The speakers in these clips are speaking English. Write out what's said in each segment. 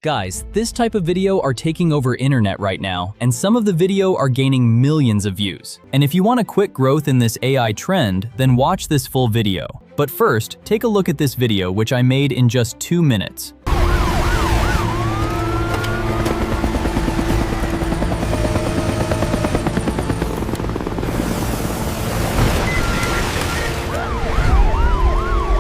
Guys, this type of video are taking over internet right now, and some of the video are gaining millions of views. And if you want a quick growth in this AI trend, then watch this full video. But first, take a look at this video which I made in just 2 minutes.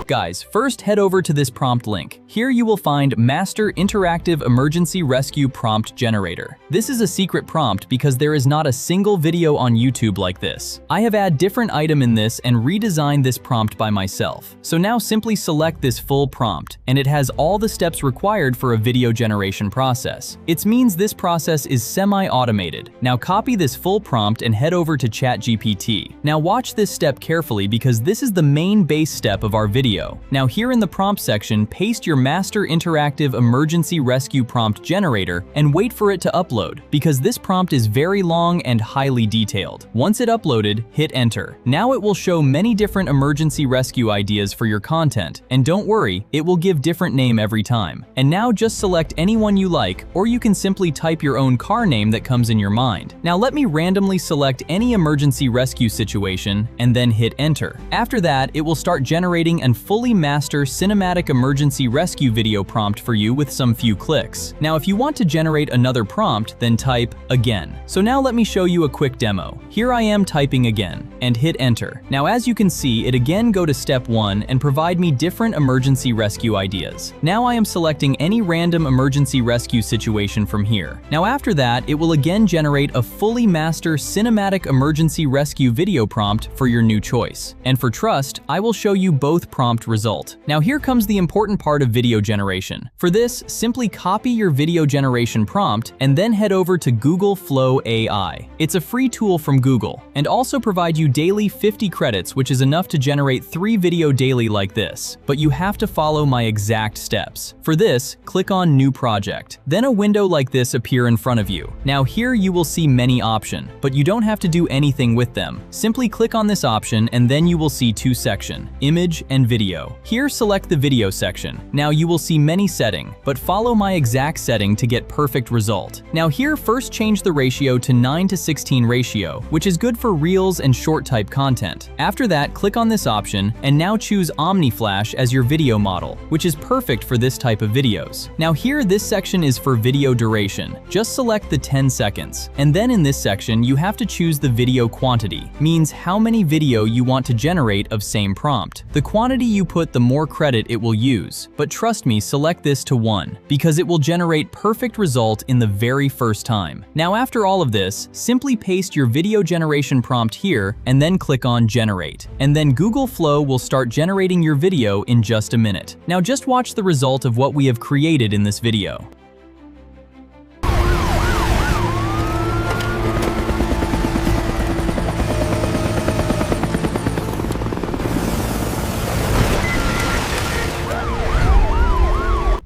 Guys, first head over to this prompt link. Here you will find Master Interactive Emergency Rescue Prompt Generator. This is a secret prompt because there is not a single video on YouTube like this. I have added different item in this and redesigned this prompt by myself. So now simply select this full prompt, and it has all the steps required for a video generation process. It means this process is semi-automated. Now copy this full prompt and head over to ChatGPT. Now watch this step carefully because this is the main base step of our video. Now here in the prompt section, paste your Master Interactive Emergency Rescue Prompt Generator and wait for it to upload, because this prompt is very long and highly detailed. Once it uploaded, hit enter. Now it will show many different emergency rescue ideas for your content, and don't worry, it will give different name every time. And now just select any one you like, or you can simply type your own car name that comes in your mind. Now let me randomly select any emergency rescue situation and then hit enter. After that, it will start generating and fully master cinematic emergency rescue video prompt for you with some few clicks. Now if you want to generate another prompt, then type again. So now let me show you a quick demo. Here I am typing again and hit enter. Now as you can see, it again go to step 1 and provide me different emergency rescue ideas. Now I am selecting any random emergency rescue situation from here. Now after that, it will again generate a fully master cinematic emergency rescue video prompt for your new choice. And for trust, I will show you both prompts result. Now here comes the important part of video generation. For this, simply copy your video generation prompt and then head over to Google Flow AI. It's a free tool from Google and also provide you daily 50 credits, which is enough to generate 3 video daily like this. But you have to follow my exact steps. For this, click on New Project. Then a window like this appear in front of you. Now here you will see many options, but you don't have to do anything with them. Simply click on this option and then you will see 2 sections, image and video. Here select the video section. Now you will see many settings, but follow my exact setting to get perfect result. Now here first change the ratio to 9:16 ratio, which is good for reels and short type content. After that, click on this option and now choose Omni Flash as your video model, which is perfect for this type of videos. Now here this section is for video duration. Just select the 10 seconds. And then in this section you have to choose the video quantity, means how many video you want to generate of same prompt. The quantity you put, the more credit it will use. But trust me, select this to 1, because it will generate perfect result in the very first time. Now after all of this, simply paste your video generation prompt here and then click on generate. And then Google Flow will start generating your video in just a minute. Now just watch the result of what we have created in this video.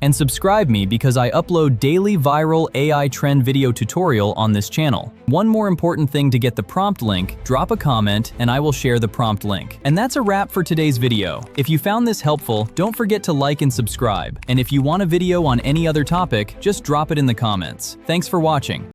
And subscribe me because I upload daily viral AI trend video tutorial on this channel. One more important thing to get the prompt link, drop a comment and I will share the prompt link. And that's a wrap for today's video. If you found this helpful, don't forget to like and subscribe. And if you want a video on any other topic, just drop it in the comments. Thanks for watching.